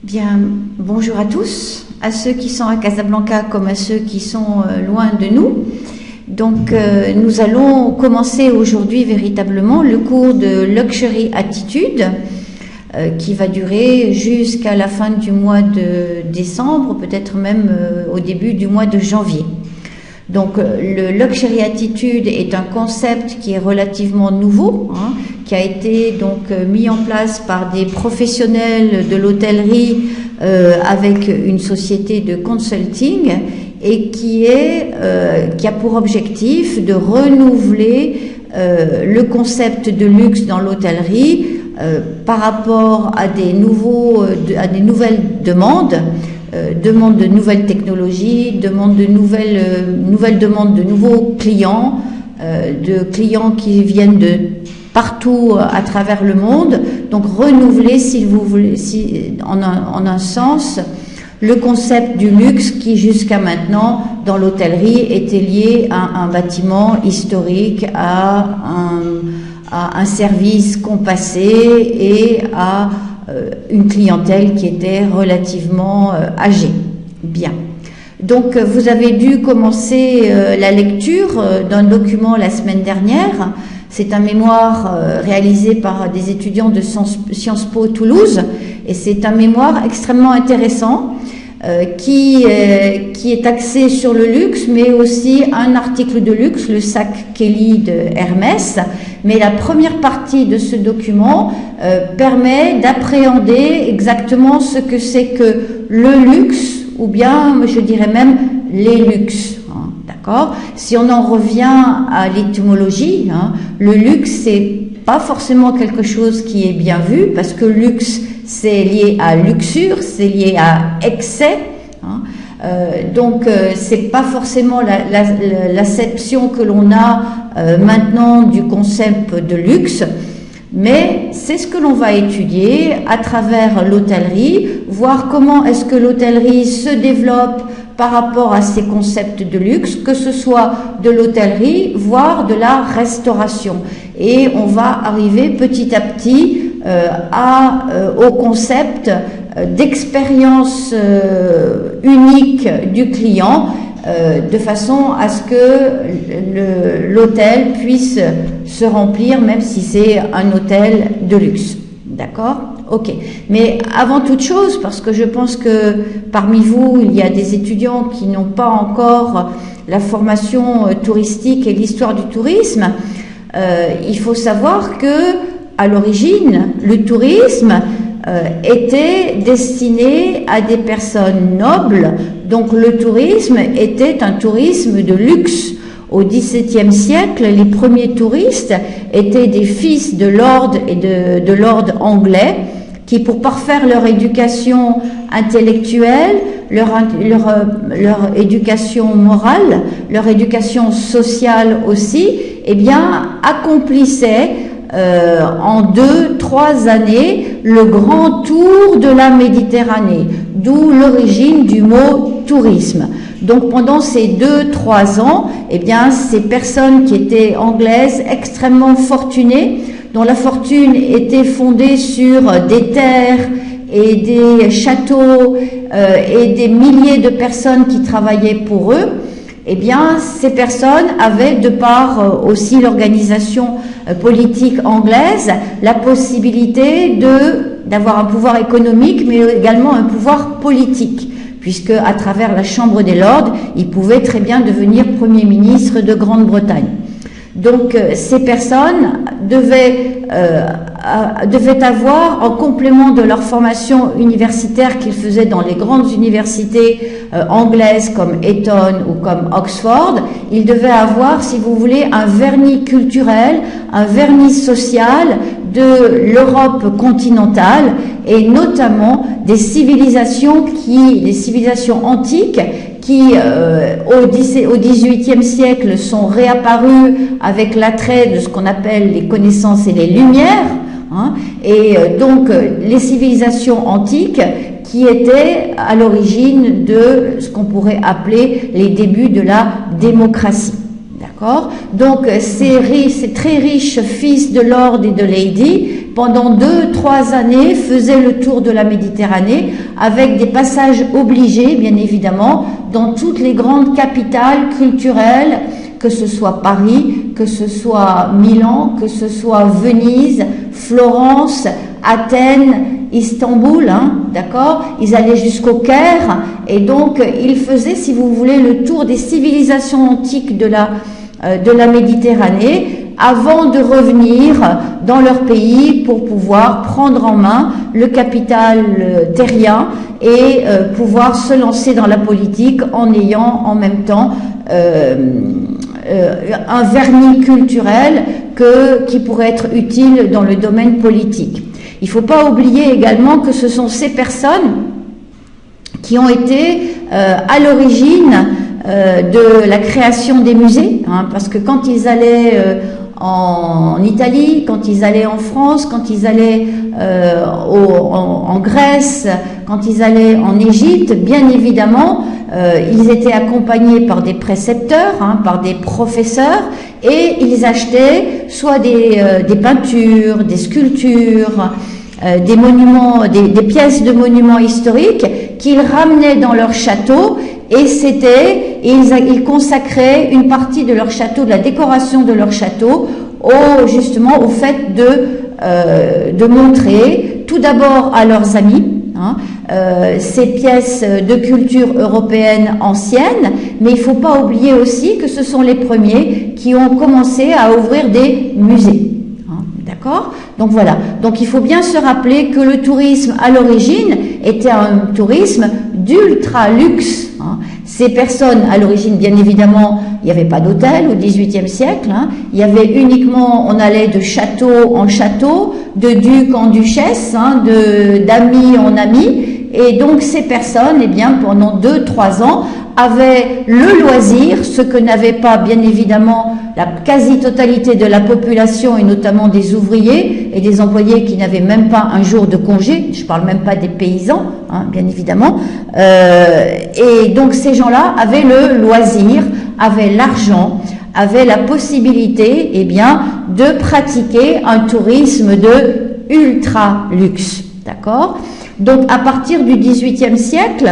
Bien, bonjour à tous, à ceux qui sont à Casablanca comme à ceux qui sont loin de nous. Donc, nous allons commencer aujourd'hui véritablement le cours de Luxury Attitude qui va durer jusqu'à la fin du mois de décembre, peut-être même au début du mois de janvier. Donc, le Luxury Attitude est un concept qui est relativement nouveau, qui a été donc mis en place par des professionnels de l'hôtellerie avec une société de consulting et qui a pour objectif de renouveler le concept de luxe dans l'hôtellerie par rapport à des nouvelles demandes. Demande de nouvelles technologies, demande de nouvelles demandes de nouveaux clients, de clients qui viennent de partout à travers le monde. Donc renouveler, si vous voulez, en un sens, le concept du luxe qui jusqu'à maintenant dans l'hôtellerie était lié à un bâtiment historique, à un service compassé et à une clientèle qui était relativement âgée. Bien. Donc, vous avez dû commencer la lecture d'un document la semaine dernière. C'est un mémoire réalisé par des étudiants de Sciences Po Toulouse et c'est un mémoire extrêmement intéressant qui est axé sur le luxe, mais aussi un article de luxe, le sac Kelly de Hermès. Mais la première partie de ce document permet d'appréhender exactement ce que c'est que le luxe, ou bien, je dirais même, les luxes. D'accord ? Si on en revient à l'étymologie, le luxe, c'est pas forcément quelque chose qui est bien vu, parce que luxe, c'est lié à luxure, c'est lié à excès. Donc, c'est pas forcément l'acception que l'on a maintenant du concept de luxe, mais c'est ce que l'on va étudier à travers l'hôtellerie, voir comment est-ce que l'hôtellerie se développe par rapport à ces concepts de luxe, que ce soit de l'hôtellerie, voire de la restauration. Et on va arriver petit à petit au concept d'expérience unique du client, de façon à ce que l'hôtel puisse se remplir, même si c'est un hôtel de luxe. D'accord ? Ok. Mais avant toute chose, parce que je pense que parmi vous, il y a des étudiants qui n'ont pas encore la formation touristique et l'histoire du tourisme, il faut savoir que à l'origine, le tourisme était destiné à des personnes nobles, donc le tourisme était un tourisme de luxe. Au XVIIe siècle, les premiers touristes étaient des fils de lords et de lords anglais qui, pour parfaire leur éducation intellectuelle, leur éducation morale, leur éducation sociale aussi, eh bien, accomplissaient en 2-3 années le grand tour de la Méditerranée, d'où l'origine du mot tourisme. Donc pendant ces 2-3 ans, eh bien, ces personnes qui étaient anglaises, extrêmement fortunées, dont la fortune était fondée sur des terres et des châteaux et des milliers de personnes qui travaillaient pour eux, eh bien, ces personnes avaient, de par aussi l'organisation politique anglaise, la possibilité d'avoir un pouvoir économique, mais également un pouvoir politique, puisque à travers la Chambre des Lords, ils pouvaient très bien devenir Premier ministre de Grande-Bretagne. Donc, ces personnes devaient avoir, en complément de leur formation universitaire qu'ils faisaient dans les grandes universités anglaises comme Eton ou comme Oxford, ils devaient avoir, si vous voulez, un vernis culturel, un vernis social de l'Europe continentale et notamment des civilisations antiques qui au XVIIIe siècle sont réapparues avec l'attrait de ce qu'on appelle les connaissances et les lumières, et donc les civilisations antiques qui étaient à l'origine de ce qu'on pourrait appeler les débuts de la démocratie. D'accord ? D'accord? Donc, ces très riches fils de Lord et de Lady, pendant 2-3 années, faisaient le tour de la Méditerranée avec des passages obligés, bien évidemment, dans toutes les grandes capitales culturelles, que ce soit Paris, que ce soit Milan, que ce soit Venise, Florence, Athènes, Istanbul, d'accord? Ils allaient jusqu'au Caire, et donc ils faisaient, si vous voulez, le tour des civilisations antiques de la Méditerranée, avant de revenir dans leur pays pour pouvoir prendre en main le capital terrien et pouvoir se lancer dans la politique en ayant en même temps un vernis culturel qui pourrait être utile dans le domaine politique. Il ne faut pas oublier également que ce sont ces personnes qui ont été à l'origine de la création des musées, parce que quand ils allaient en Italie, quand ils allaient en France, quand ils allaient en Grèce, quand ils allaient en Égypte, bien évidemment, ils étaient accompagnés par des précepteurs, par des professeurs, et ils achetaient soit des peintures, des sculptures, des monuments, des pièces de monuments historiques qu'ils ramenaient dans leur château, et ils consacraient une partie de leur château, de la décoration de leur château, justement au fait de montrer tout d'abord à leurs amis ces pièces de culture européenne ancienne, mais il ne faut pas oublier aussi que ce sont les premiers qui ont commencé à ouvrir des musées. D'accord? Donc voilà. Donc il faut bien se rappeler que le tourisme à l'origine était un tourisme d'ultra luxe. Ces personnes à l'origine, bien évidemment, il n'y avait pas d'hôtel au XVIIIe siècle. Il y avait uniquement, on allait de château en château, de duc en duchesse, d'ami en ami. Et donc ces personnes, eh bien, pendant 2-3 ans, avaient le loisir, ce que n'avait pas bien évidemment la quasi-totalité de la population, et notamment des ouvriers et des employés qui n'avaient même pas un jour de congé. Je ne parle même pas des paysans, bien évidemment. Et donc ces gens-là avaient le loisir, avaient l'argent, avaient la possibilité, eh bien, de pratiquer un tourisme de ultra luxe. D'accord? Donc à partir du XVIIIe siècle,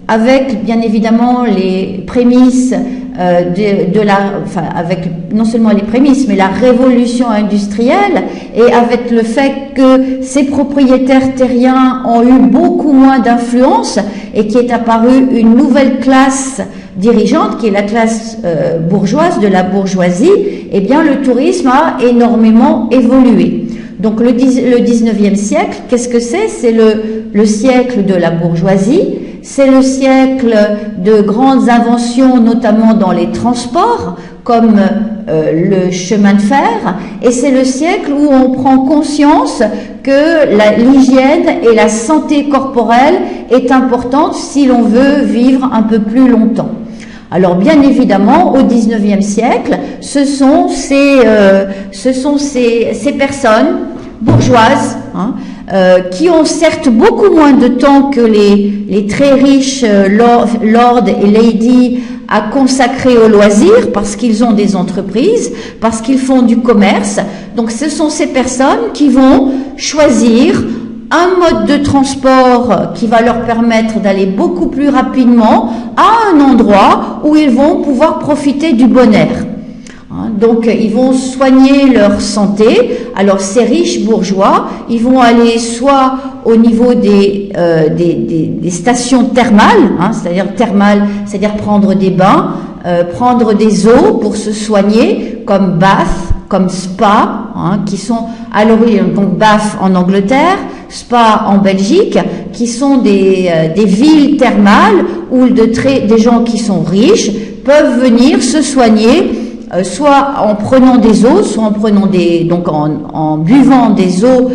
avec bien évidemment les prémices avec non seulement les prémices, mais la révolution industrielle, et avec le fait que ces propriétaires terriens ont eu beaucoup moins d'influence et qui est apparue une nouvelle classe dirigeante, qui est la classe bourgeoise, de la bourgeoisie, eh bien le tourisme a énormément évolué. Donc le 19e siècle, qu'est-ce que c'est? C'est le siècle de la bourgeoisie, c'est le siècle de grandes inventions, notamment dans les transports, comme le chemin de fer, et c'est le siècle où on prend conscience que l'hygiène et la santé corporelle est importante si l'on veut vivre un peu plus longtemps. Alors bien évidemment, au XIXe siècle, ce sont ces personnes bourgeoises qui ont certes beaucoup moins de temps que les très riches lords et ladies à consacrer au loisir, parce qu'ils ont des entreprises, parce qu'ils font du commerce. Donc ce sont ces personnes qui vont choisir un mode de transport qui va leur permettre d'aller beaucoup plus rapidement à un endroit où ils vont pouvoir profiter du bon air. Donc ils vont soigner leur santé. Alors ces riches bourgeois, ils vont aller soit au niveau des stations thermales, c'est-à-dire prendre des bains, prendre des eaux pour se soigner, comme Bath, comme Spa, qui sont à l'origine, donc Bath en Angleterre, Spa en Belgique, qui sont des villes thermales où des gens qui sont riches peuvent venir se soigner, soit en prenant des eaux, soit en buvant des eaux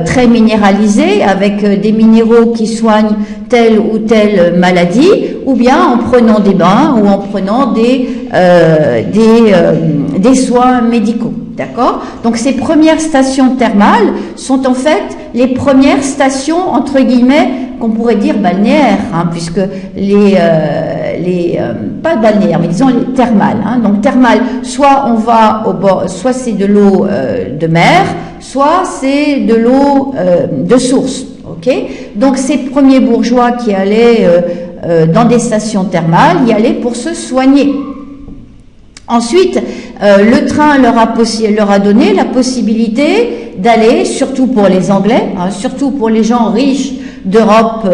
très minéralisées avec des minéraux qui soignent telle ou telle maladie, ou bien en prenant des bains ou en prenant des soins médicaux. D'accord? Donc ces premières stations thermales sont en fait les premières stations, entre guillemets, qu'on pourrait dire balnéaires, puisque les pas balnéaires, mais disons les thermales. Hein. Donc thermales, soit on va au bord, soit c'est de l'eau de mer, soit c'est de l'eau de source. Ok. Donc ces premiers bourgeois qui allaient dans des stations thermales, y allaient pour se soigner. Ensuite, le train leur a donné la possibilité d'aller, surtout pour les Anglais, hein, surtout pour les gens riches d'Europe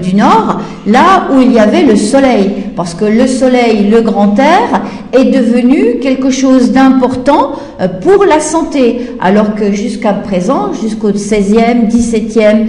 du Nord, là où il y avait le soleil, parce que le soleil, le grand air, est devenu quelque chose d'important pour la santé, alors que jusqu'à présent, jusqu'au 16e, 17e,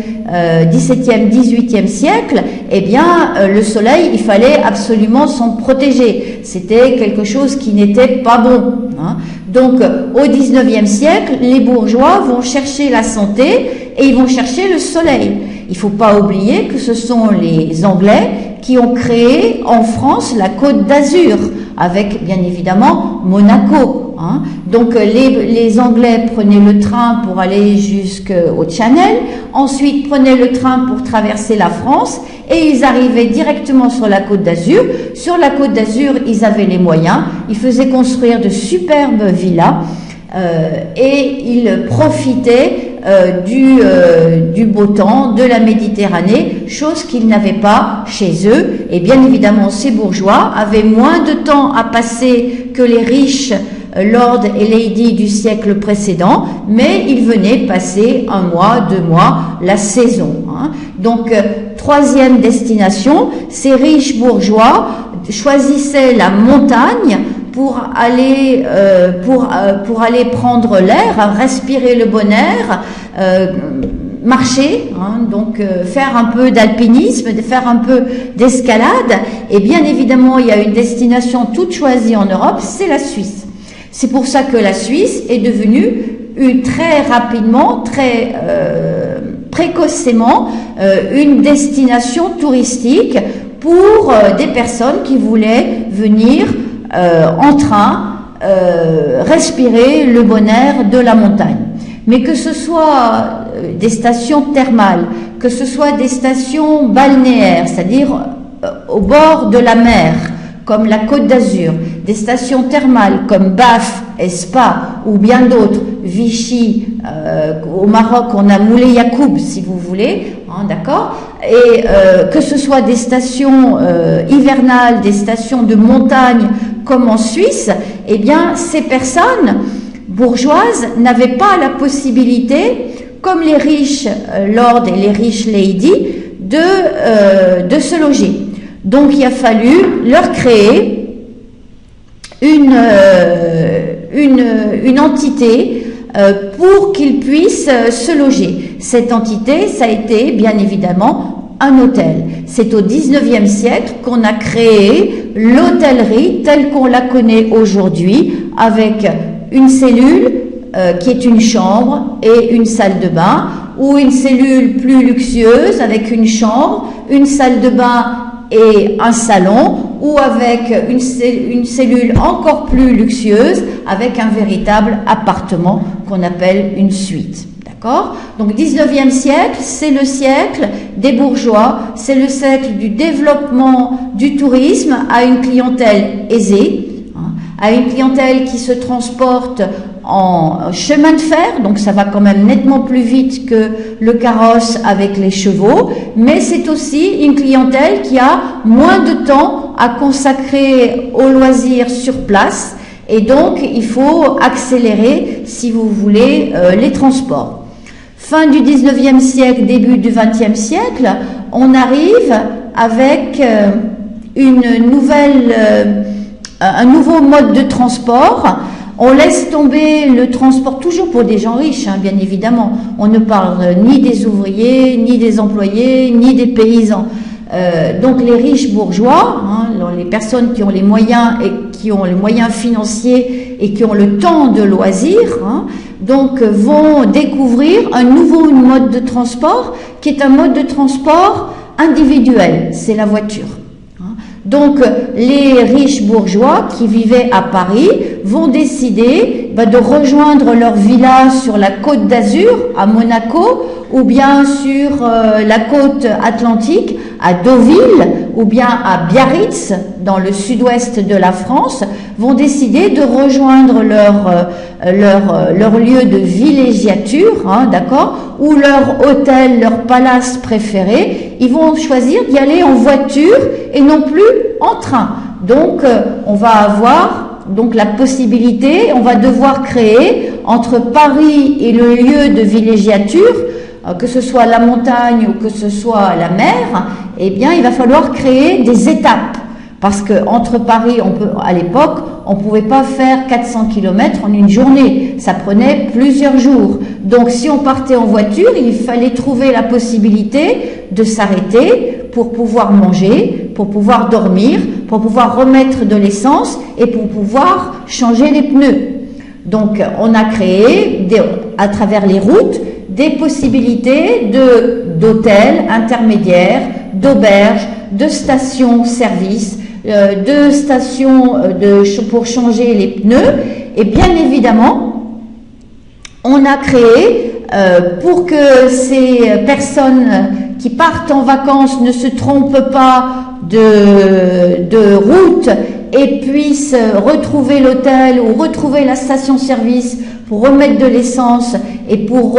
18e siècle, eh bien, le soleil, il fallait absolument s'en protéger. C'était quelque chose qui n'était pas bon. Hein. Donc, au 19e siècle, les bourgeois vont chercher la santé et ils vont chercher le soleil. Il ne faut pas oublier que ce sont les Anglais qui ont créé en France la Côte d'Azur, avec bien évidemment Monaco. Hein. Donc les Anglais prenaient le train pour aller jusqu'au Channel, ensuite prenaient le train pour traverser la France et ils arrivaient directement sur la Côte d'Azur. Sur la Côte d'Azur, ils avaient les moyens, ils faisaient construire de superbes villas et ils profitaient du beau temps, de la Méditerranée, chose qu'ils n'avaient pas chez eux. Et bien évidemment, ces bourgeois avaient moins de temps à passer que les riches lords et ladies du siècle précédent, mais ils venaient passer 1 mois, 2 mois, la saison. Hein. Donc, troisième destination, ces riches bourgeois choisissaient la montagne pour aller prendre l'air, respirer le bon air, marcher, hein, donc faire un peu d'alpinisme, faire un peu d'escalade. Et bien évidemment, il y a une destination toute choisie en Europe, c'est la Suisse. C'est pour ça que la Suisse est devenue très rapidement, très précocement, une destination touristique pour des personnes qui voulaient venir en train respirer le bon air de la montagne. Mais que ce soit des stations thermales, que ce soit des stations balnéaires, c'est-à-dire au bord de la mer, comme la Côte d'Azur, des stations thermales comme Bath et Spa ou bien d'autres, Vichy, au Maroc on a Moulay Yacoub si vous voulez, hein, d'accord, et que ce soit des stations hivernales, des stations de montagne comme en Suisse, eh bien ces personnes bourgeoises n'avaient pas la possibilité, comme les riches lords et les riches ladies, de se loger. Donc il a fallu leur créer une entité pour qu'ils puissent se loger. Cette entité, ça a été bien évidemment un hôtel. C'est au 19e siècle qu'on a créé l'hôtellerie telle qu'on la connaît aujourd'hui, avec une cellule qui est une chambre et une salle de bain, ou une cellule plus luxueuse avec une chambre, une salle de bain et un salon, ou avec une cellule encore plus luxueuse avec un véritable appartement qu'on appelle une suite. D'accord ? Donc 19e siècle, c'est le siècle des bourgeois, c'est le siècle du développement du tourisme à une clientèle aisée, hein, à une clientèle qui se transporte en chemin de fer, donc ça va quand même nettement plus vite que le carrosse avec les chevaux, mais c'est aussi une clientèle qui a moins de temps à consacrer aux loisirs sur place, et donc il faut accélérer, si vous voulez, les transports. Fin du 19e siècle, début du 20e siècle, on arrive avec un nouveau mode de transport. On laisse tomber le transport, toujours pour des gens riches, hein, bien évidemment. On ne parle ni des ouvriers, ni des employés, ni des paysans. Donc les riches bourgeois, hein, les personnes qui ont les moyens et qui ont les moyens financiers et qui ont le temps de loisir, hein, donc vont découvrir un nouveau mode de transport qui est un mode de transport individuel, c'est la voiture. Donc, les riches bourgeois qui vivaient à Paris vont décider de rejoindre leur villa sur la Côte d'Azur, à Monaco, ou bien sur la côte atlantique, à Deauville, ou bien à Biarritz, dans le sud-ouest de la France, vont décider de rejoindre leur lieu de villégiature, hein, d'accord, ou leur hôtel, leur palace préféré. Ils vont choisir d'y aller en voiture et non plus en train. Donc, on va avoir donc la possibilité, on va devoir créer entre Paris et le lieu de villégiature, que ce soit la montagne ou que ce soit la mer, eh bien, il va falloir créer des étapes. Parce que entre Paris, à l'époque, on ne pouvait pas faire 400 km en une journée. Ça prenait plusieurs jours. Donc, si on partait en voiture, il fallait trouver la possibilité de s'arrêter pour pouvoir manger, pour pouvoir dormir, pour pouvoir remettre de l'essence et pour pouvoir changer les pneus. Donc, on a créé, à travers les routes, des possibilités d'hôtels intermédiaires, d'auberges, de stations-service, de stations pour changer les pneus. Et bien évidemment, on a créé, pour que ces personnes qui partent en vacances ne se trompent pas de route et puissent retrouver l'hôtel ou retrouver la station-service pour remettre de l'essence et pour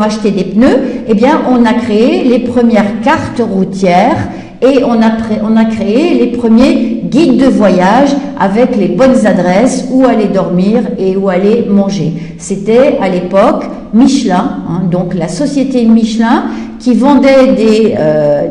acheter des pneus, eh bien, on a créé les premières cartes routières et on a créé les premiers guides de voyage avec les bonnes adresses où aller dormir et où aller manger. C'était à l'époque Michelin, hein, donc la société Michelin qui vendait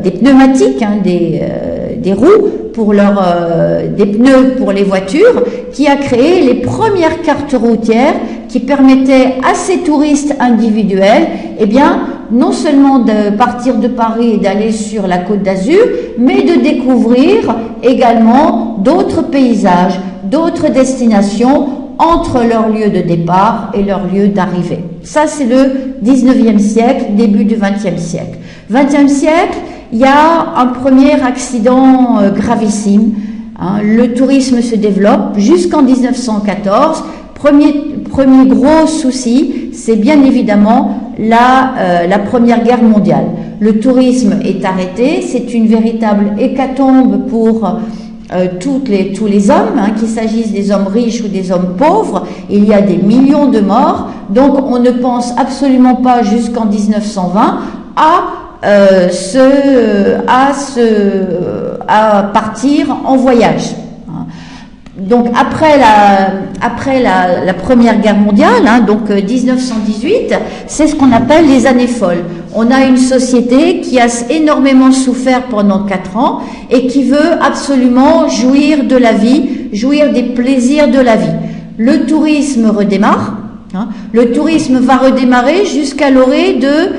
des pneumatiques, hein, des roues pour des pneus pour les voitures, qui a créé les premières cartes routières qui permettaient à ces touristes individuels, eh bien, non seulement de partir de Paris et d'aller sur la Côte d'Azur, mais de découvrir également d'autres paysages, d'autres destinations entre leur lieu de départ et leur lieu d'arrivée. Ça, c'est le 19e siècle, début du 20e siècle. 20e siècle, il y a un premier accident gravissime. Hein, le tourisme se développe jusqu'en 1914. Premier gros souci, c'est bien évidemment la Première Guerre mondiale. Le tourisme est arrêté, c'est une véritable hécatombe pour tous les hommes, hein, qu'il s'agisse des hommes riches ou des hommes pauvres. Il y a des millions de morts, donc on ne pense absolument pas jusqu'en 1920 à partir en voyage. Donc après la Première Guerre mondiale, hein, donc 1918, c'est ce qu'on appelle les années folles. On a une société qui a énormément souffert pendant 4 ans et qui veut absolument jouir de la vie, jouir des plaisirs de la vie. Le tourisme redémarre. Hein, le tourisme va redémarrer jusqu'à l'orée de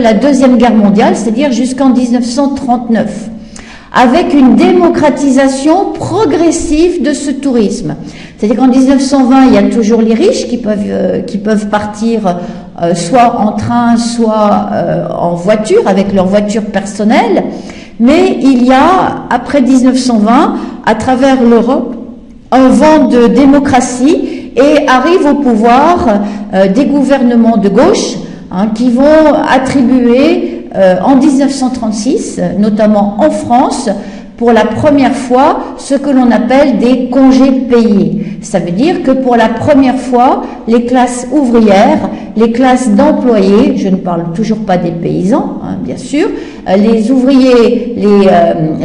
la Deuxième Guerre mondiale, c'est-à-dire jusqu'en 1939. Avec une démocratisation progressive de ce tourisme. C'est-à-dire qu'en 1920, il y a toujours les riches qui peuvent partir soit en train, soit en voiture, avec leur voiture personnelle. Mais il y a, après 1920, à travers l'Europe, un vent de démocratie et arrivent au pouvoir des gouvernements de gauche, hein, qui vont attribuer en 1936, notamment en France, pour la première fois, ce que l'on appelle des congés payés. Ça veut dire que pour la première fois, les classes ouvrières, les classes d'employés, je ne parle toujours pas des paysans, hein, bien sûr, les ouvriers,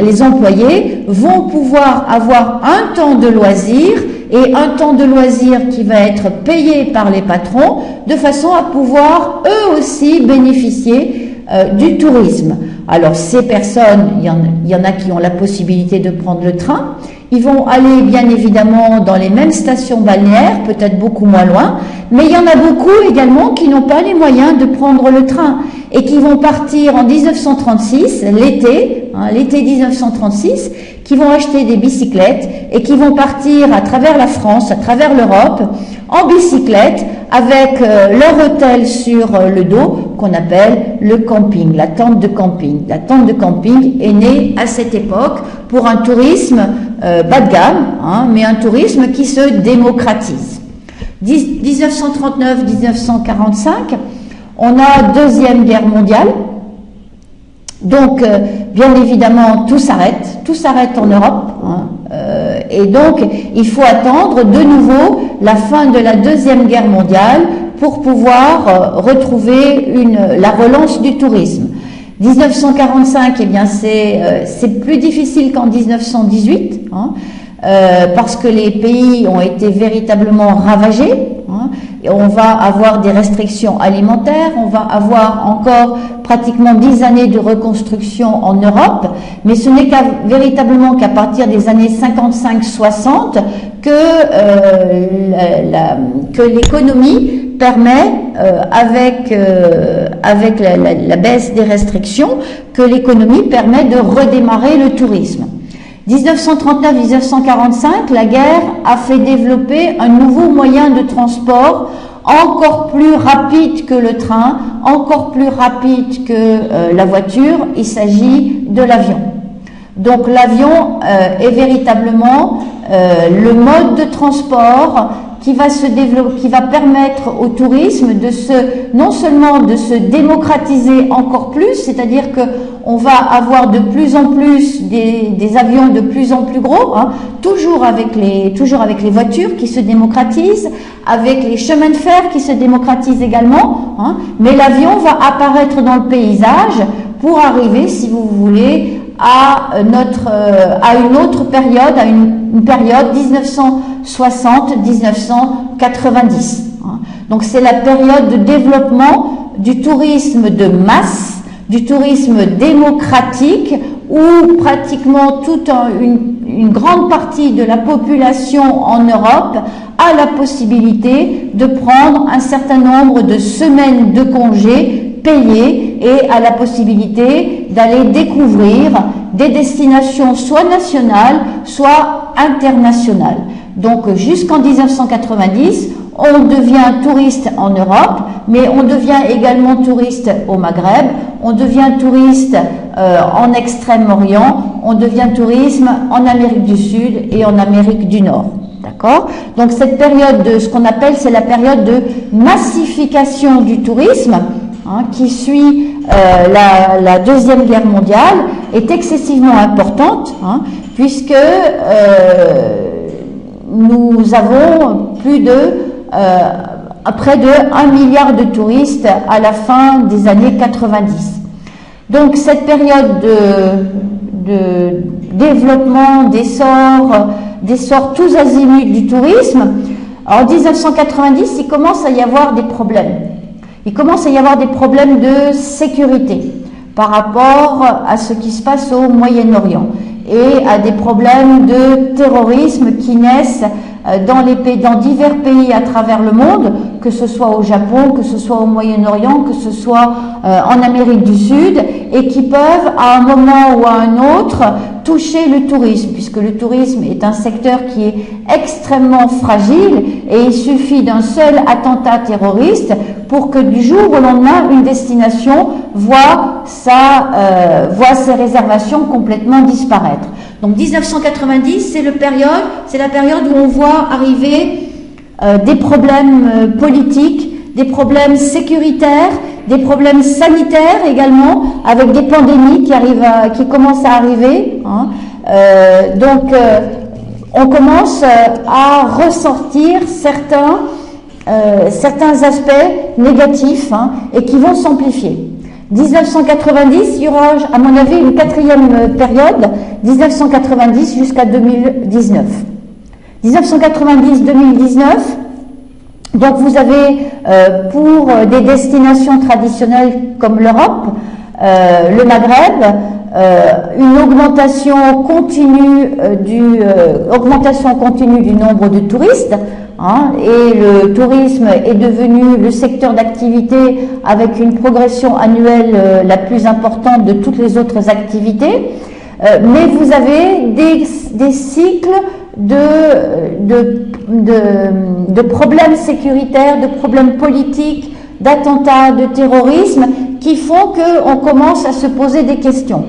les employés vont pouvoir avoir un temps de loisir et un temps de loisir qui va être payé par les patrons de façon à pouvoir eux aussi bénéficier du tourisme. Alors ces personnes, il y en a qui ont la possibilité de prendre le train. Ils vont aller bien évidemment dans les mêmes stations balnéaires, peut-être beaucoup moins loin, mais il y en a beaucoup également qui n'ont pas les moyens de prendre le train et qui vont partir en 1936, l'été 1936, qui vont acheter des bicyclettes et qui vont partir à travers la France, à travers l'Europe, en bicyclette, avec leur hôtel sur le dos, qu'on appelle le camping, la tente de camping. La tente de camping est née à cette époque pour un tourisme bas de gamme, hein, mais un tourisme qui se démocratise. 1939-1945, on a Deuxième Guerre mondiale. Donc, bien évidemment, tout s'arrête en Europe, hein, et donc il faut attendre de nouveau la fin de la Deuxième Guerre mondiale pour pouvoir retrouver la relance du tourisme. 1945, eh bien c'est plus difficile qu'en 1918, hein, parce que les pays ont été véritablement ravagés. Hein, et on va avoir des restrictions alimentaires, on va avoir encore pratiquement 10 années de reconstruction en Europe, mais ce n'est véritablement qu'à partir des années 55-60 que l'économie permet, avec la baisse des restrictions, que l'économie permet de redémarrer le tourisme. 1939-1945, la guerre a fait développer un nouveau moyen de transport encore plus rapide que le train, encore plus rapide que la voiture. Il s'agit de l'avion. Donc l'avion est véritablement le mode de transport qui va se développer, qui va permettre au tourisme non seulement de se démocratiser encore plus, c'est-à-dire que on va avoir de plus en plus des avions de plus en plus gros, hein, toujours avec les voitures qui se démocratisent, avec les chemins de fer qui se démocratisent également, hein, mais l'avion va apparaître dans le paysage pour arriver, si vous voulez, à une autre période, à une période 1960-1990. Hein. Donc c'est la période de développement du tourisme de masse, du tourisme démocratique, où pratiquement une grande partie de la population en Europe a la possibilité de prendre un certain nombre de semaines de congés payés et a la possibilité d'aller découvrir des destinations soit nationales, soit internationales. Donc jusqu'en 1990, on devient touriste en Europe, mais on devient également touriste au Maghreb, on devient touriste en Extrême-Orient, on devient tourisme en Amérique du Sud et en Amérique du Nord. D'accord ? Donc cette période ce qu'on appelle, c'est la période de massification du tourisme, hein, qui suit la Deuxième Guerre mondiale, est excessivement importante, hein, puisque nous avons près de 1 milliard de touristes à la fin des années 90. Donc cette période de développement, d'essor tous azimuts du tourisme, en 1990, il commence à y avoir des problèmes. Il commence à y avoir des problèmes de sécurité par rapport à ce qui se passe au Moyen-Orient et à des problèmes de terrorisme qui naissent dans divers pays à travers le monde, que ce soit au Japon, que ce soit au Moyen-Orient, que ce soit en Amérique du Sud, et qui peuvent à un moment ou à un autre toucher le tourisme, puisque le tourisme est un secteur qui est extrêmement fragile et il suffit d'un seul attentat terroriste pour que du jour au lendemain, une destination voit ses réservations complètement disparaître. Donc 1990, c'est la période où on voit arriver des problèmes politiques, des problèmes sécuritaires, des problèmes sanitaires également, avec des pandémies qui commencent à arriver. Hein. On commence à ressortir certains aspects négatifs, hein, et qui vont s'amplifier. 1990, il y aura, à mon avis, une quatrième période, 1990 jusqu'à 2019. 1990-2019, donc vous avez pour des destinations traditionnelles comme l'Europe, le Maghreb, une augmentation continue du nombre de touristes, hein, et le tourisme est devenu le secteur d'activité avec une progression annuelle la plus importante de toutes les autres activités, mais vous avez des cycles de problèmes sécuritaires, de problèmes politiques, d'attentats, de terrorisme, qui font qu'on commence à se poser des questions.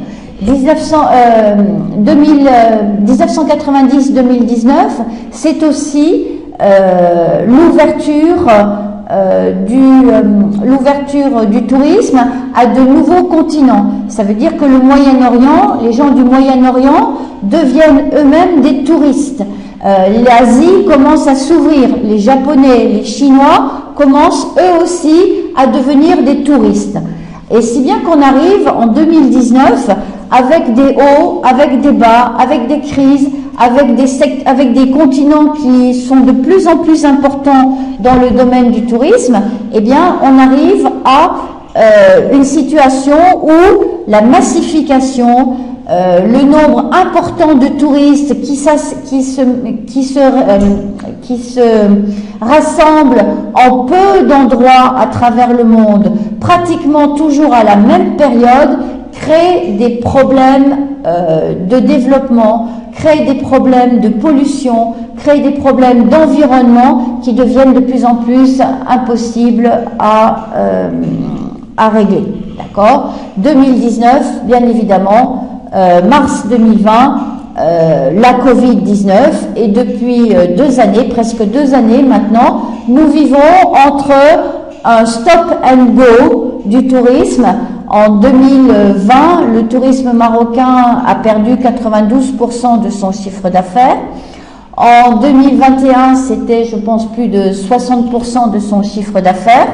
1990-2019, c'est aussi l'ouverture l'ouverture du tourisme à de nouveaux continents. Ça veut dire que le Moyen-Orient, les gens du Moyen-Orient deviennent eux-mêmes des touristes. L'Asie commence à s'ouvrir, les Japonais, les Chinois commencent eux aussi à devenir des touristes. Et si bien qu'on arrive en 2019 avec des hauts, avec des bas, avec des crises, avec des continents qui sont de plus en plus importants dans le domaine du tourisme, eh bien on arrive à une situation où la massification, le nombre important de touristes qui se rassemblent en peu d'endroits à travers le monde, pratiquement toujours à la même période, crée des problèmes de développement, crée des problèmes de pollution, crée des problèmes d'environnement qui deviennent de plus en plus impossibles à régler. D'accord ? 2019, bien évidemment, mars 2020, la Covid-19, et depuis 2 années, presque 2 années maintenant, nous vivons entre un stop and go du tourisme. En 2020, le tourisme marocain a perdu 92% de son chiffre d'affaires. En 2021, c'était, je pense, plus de 60% de son chiffre d'affaires.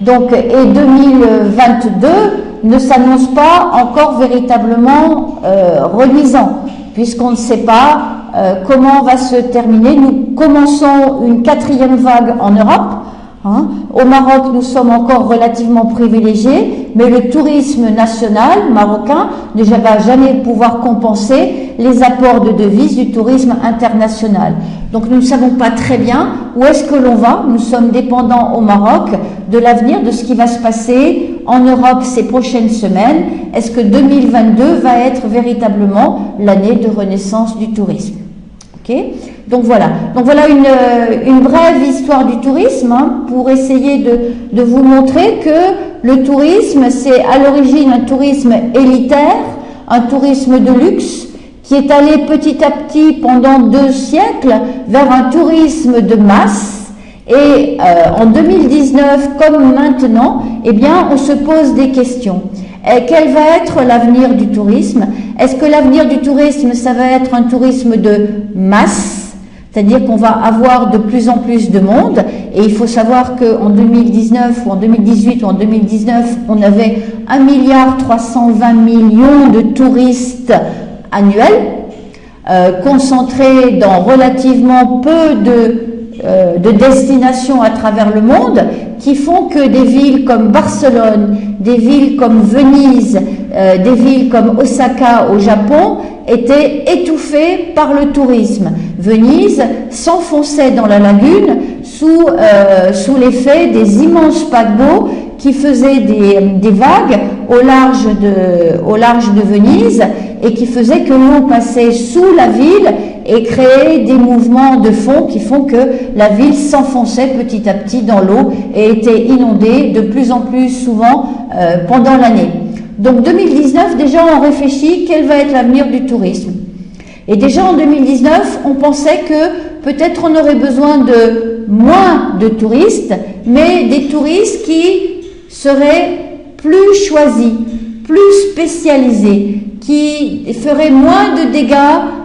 Donc, et 2022 ne s'annonce pas encore véritablement reluisant, puisqu'on ne sait pas comment va se terminer. Nous commençons une 4e vague en Europe. Au Maroc, nous sommes encore relativement privilégiés, mais le tourisme national marocain ne va jamais pouvoir compenser les apports de devises du tourisme international. Donc nous ne savons pas très bien où est-ce que l'on va. Nous sommes dépendants au Maroc de l'avenir, de ce qui va se passer en Europe ces prochaines semaines. Est-ce que 2022 va être véritablement l'année de renaissance du tourisme? Donc voilà une brève histoire du tourisme pour essayer de vous montrer que le tourisme, c'est à l'origine un tourisme élitaire, un tourisme de luxe qui est allé petit à petit pendant 2 siècles vers un tourisme de masse. Et en 2019 comme maintenant, eh bien on se pose des questions. Quel va être l'avenir du tourisme? Est-ce que l'avenir du tourisme, ça va être un tourisme de masse, c'est-à-dire qu'on va avoir de plus en plus de monde? Et il faut savoir qu'en 2019 ou en 2018 ou en 2019, on avait 1,320 milliard de touristes annuels, concentrés dans relativement peu de destinations à travers le monde, qui font que des villes comme Barcelone, des villes comme Venise, des villes comme Osaka au Japon étaient étouffées par le tourisme. Venise s'enfonçait dans la lagune sous l'effet des immenses paquebots qui faisaient des vagues au large de Venise et qui faisaient que l'eau passait sous la ville et créait des mouvements de fond qui font que la ville s'enfonçait petit à petit dans l'eau et était inondée de plus en plus souvent pendant l'année. Donc 2019, déjà on réfléchit quel va être l'avenir du tourisme. Et déjà en 2019, on pensait que peut-être on aurait besoin de moins de touristes, mais des touristes qui seraient plus choisis, plus spécialisés, qui feraient moins de dégâts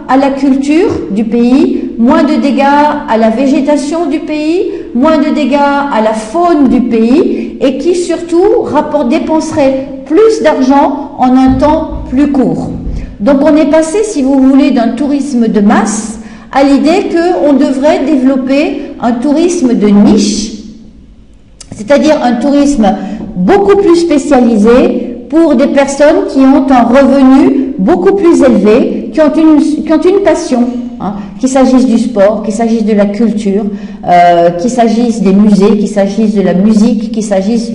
à la culture du pays, moins de dégâts à la végétation du pays, moins de dégâts à la faune du pays, et qui surtout dépenseraient plus d'argent en un temps plus court. Donc on est passé, si vous voulez, d'un tourisme de masse à l'idée qu'on devrait développer un tourisme de niche, c'est-à-dire un tourisme beaucoup plus spécialisé pour des personnes qui ont un revenu beaucoup plus élevé, qui ont une passion, qu'il s'agisse du sport, qu'il s'agisse de la culture, qu'il s'agisse des musées, qu'il s'agisse de la musique, qu'il s'agisse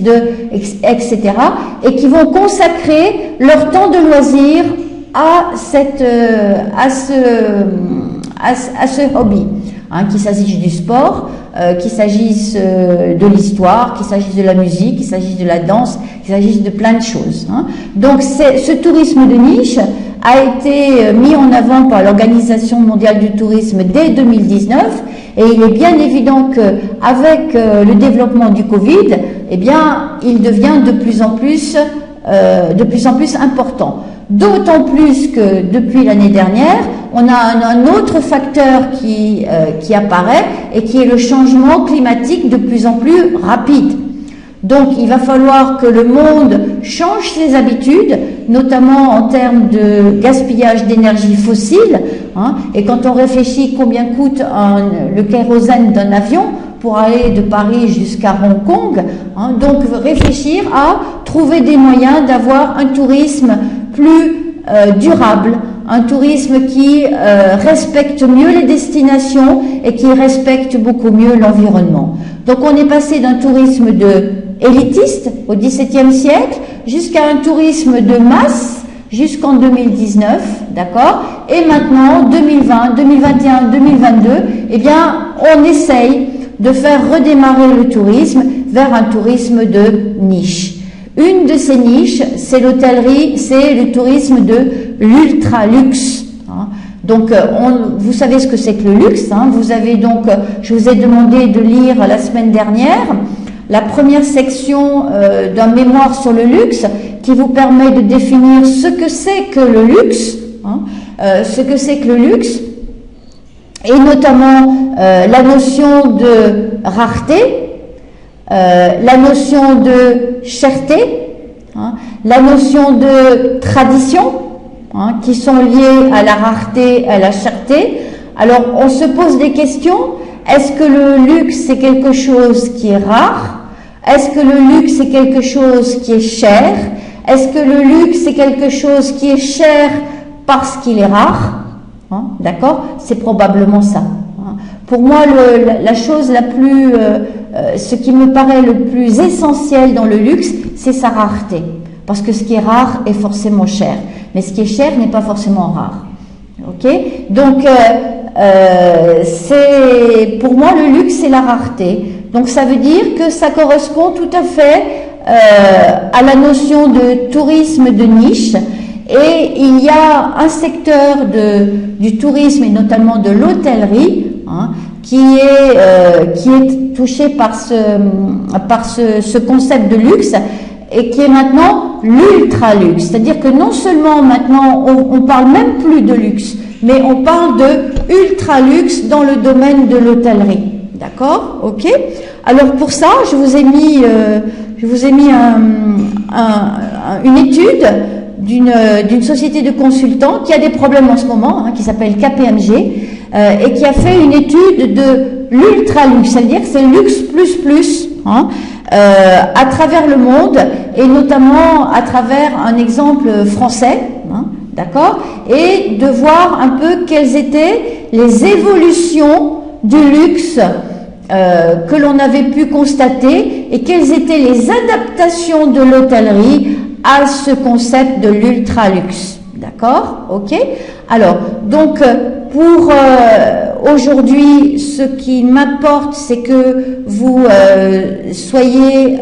etc. et qui vont consacrer leur temps de loisir à ce hobby, qu'il s'agisse du sport, qu'il s'agisse de l'histoire, qu'il s'agisse de la musique, qu'il s'agisse de la danse, qu'il s'agisse de plein de choses. Donc ce tourisme de niche a été mis en avant par l'Organisation mondiale du tourisme dès 2019 Et il est bien évident qu'avec le développement du Covid, eh bien, il devient de plus en plus important. D'autant plus que depuis l'année dernière, on a un autre facteur qui apparaît et qui est le changement climatique de plus en plus rapide. Donc il va falloir que le monde change ses habitudes, notamment en termes de gaspillage d'énergie fossile. Et quand on réfléchit combien coûte le kérosène d'un avion pour aller de Paris jusqu'à Hong Kong, donc réfléchir à trouver des moyens d'avoir un tourisme plus durable, un tourisme qui respecte mieux les destinations et qui respecte beaucoup mieux l'environnement. Donc on est passé d'un tourisme élitiste au XVIIe siècle jusqu'à un tourisme de masse jusqu'en 2019, d'accord? Et maintenant, 2020, 2021, 2022, eh bien, on essaye de faire redémarrer le tourisme vers un tourisme de niche. Une de ces niches, c'est l'hôtellerie, c'est le tourisme de l'ultra-luxe. Donc, vous savez ce que c'est que le luxe. Vous avez donc, je vous ai demandé de lire la semaine dernière la première section d'un mémoire sur le luxe qui vous permet de définir ce que c'est que le luxe, ce que c'est que le luxe, et notamment la notion de rareté, la notion de cherté, la notion de tradition, qui sont liées à la rareté, à la cherté. Alors, on se pose des questions. Est-ce que le luxe, c'est quelque chose qui est rare? Est-ce que le luxe, c'est quelque chose qui est cher? Est-ce que le luxe, c'est quelque chose qui est cher parce qu'il est rare? D'accord? C'est probablement ça. Pour moi, la chose la plus, ce qui me paraît le plus essentiel dans le luxe, c'est sa rareté. Parce que ce qui est rare est forcément cher. Mais ce qui est cher n'est pas forcément rare. Ok? Donc, pour moi, le luxe, c'est la rareté. Donc, ça veut dire que ça correspond tout à fait à la notion de tourisme de niche. Et il y a un secteur du tourisme, et notamment de l'hôtellerie, qui est touché par ce concept de luxe, et qui est maintenant l'ultra-luxe. C'est-à-dire que non seulement maintenant, on parle même plus de luxe, mais on parle de ultra-luxe dans le domaine de l'hôtellerie. D'accord? Ok? Alors pour ça, je vous ai mis une étude d'une société de consultants qui a des problèmes en ce moment, qui s'appelle KPMG, et qui a fait une étude de l'ultra-luxe, c'est-à-dire que c'est luxe plus, à travers le monde, et notamment à travers un exemple français, d'accord, et de voir un peu quelles étaient les évolutions du luxe que l'on avait pu constater et quelles étaient les adaptations de l'hôtellerie à ce concept de l'ultra-luxe. D'accord? Ok? Alors, donc, pour aujourd'hui, ce qui m'importe, c'est que vous soyez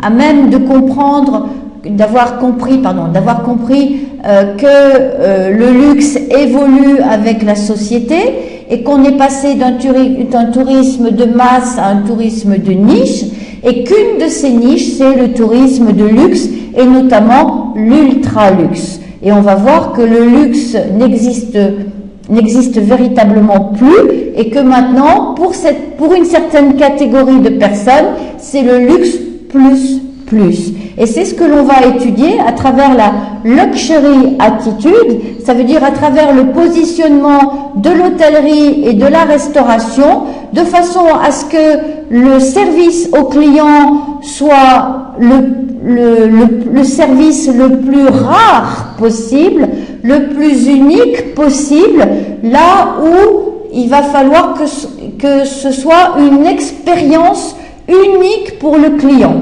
à même de comprendre, d'avoir compris que le luxe évolue avec la société et qu'on est passé d'un tourisme de masse à un tourisme de niche, et qu'une de ces niches, c'est le tourisme de luxe, et notamment l'ultra-luxe. Et on va voir que le luxe n'existe véritablement plus, et que maintenant, pour une certaine catégorie de personnes, c'est le luxe plus. Et c'est ce que l'on va étudier à travers la luxury attitude, ça veut dire à travers le positionnement de l'hôtellerie et de la restauration, de façon à ce que le service au client soit le service le plus rare possible, le plus unique possible, là où il va falloir que ce soit une expérience unique pour le client.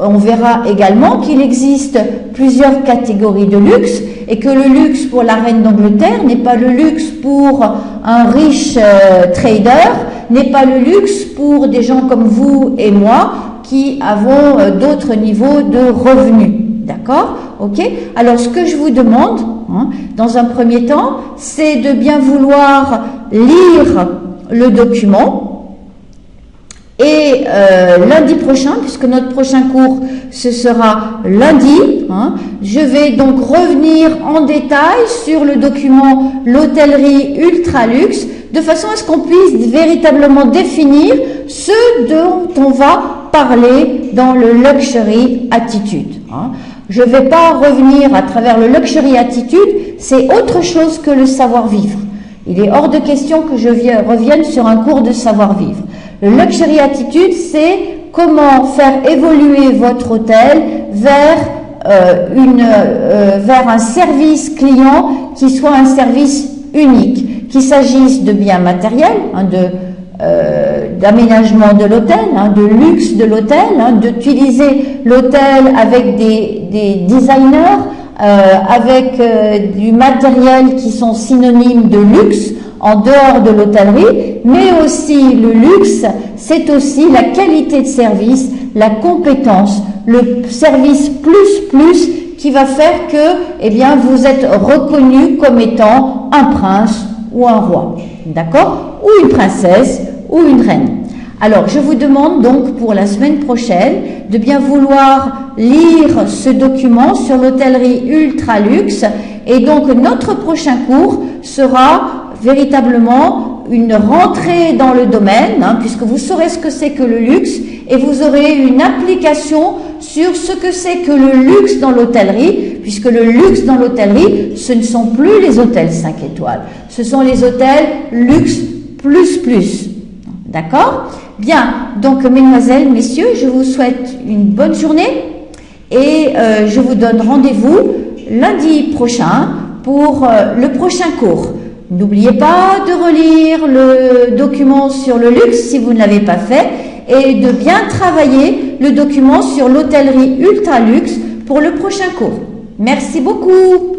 On verra également qu'il existe plusieurs catégories de luxe et que le luxe pour la reine d'Angleterre n'est pas le luxe pour un riche trader, n'est pas le luxe pour des gens comme vous et moi qui avons d'autres niveaux de revenus. D'accord? Ok? Alors, ce que je vous demande, dans un premier temps, c'est de bien vouloir lire le document. Et lundi prochain, puisque notre prochain cours, ce sera lundi, hein, je vais donc revenir en détail sur le document l'hôtellerie ultra-luxe, de façon à ce qu'on puisse véritablement définir ce dont on va parler dans le Luxury Attitude. Hein. Je ne vais pas revenir à travers le Luxury Attitude, c'est autre chose que le savoir-vivre. Il est hors de question que je revienne sur un cours de savoir-vivre. Le Luxury Attitude, c'est comment faire évoluer votre hôtel vers un service client qui soit un service unique, qu'il s'agisse de biens matériels, hein, d'aménagement de l'hôtel, hein, de luxe de l'hôtel, hein, d'utiliser l'hôtel avec des designers, avec du matériel qui sont synonymes de luxe en dehors de l'hôtellerie, mais aussi le luxe, c'est aussi la qualité de service, la compétence, le service plus qui va faire que, eh bien, vous êtes reconnu comme étant un prince ou un roi, d'accord, ou une princesse ou une reine. Alors, je vous demande donc pour la semaine prochaine de bien vouloir lire ce document sur l'hôtellerie ultra luxe, et donc notre prochain cours sera véritablement une rentrée dans le domaine, hein, puisque vous saurez ce que c'est que le luxe, et vous aurez une application sur ce que c'est que le luxe dans l'hôtellerie, puisque le luxe dans l'hôtellerie, ce ne sont plus les hôtels 5 étoiles, ce sont les hôtels luxe plus. D'accord? Bien, donc mesdemoiselles, messieurs, je vous souhaite une bonne journée, et je vous donne rendez-vous lundi prochain pour le prochain cours. N'oubliez pas de relire le document sur le luxe si vous ne l'avez pas fait, et de bien travailler le document sur l'hôtellerie ultra luxe pour le prochain cours. Merci beaucoup.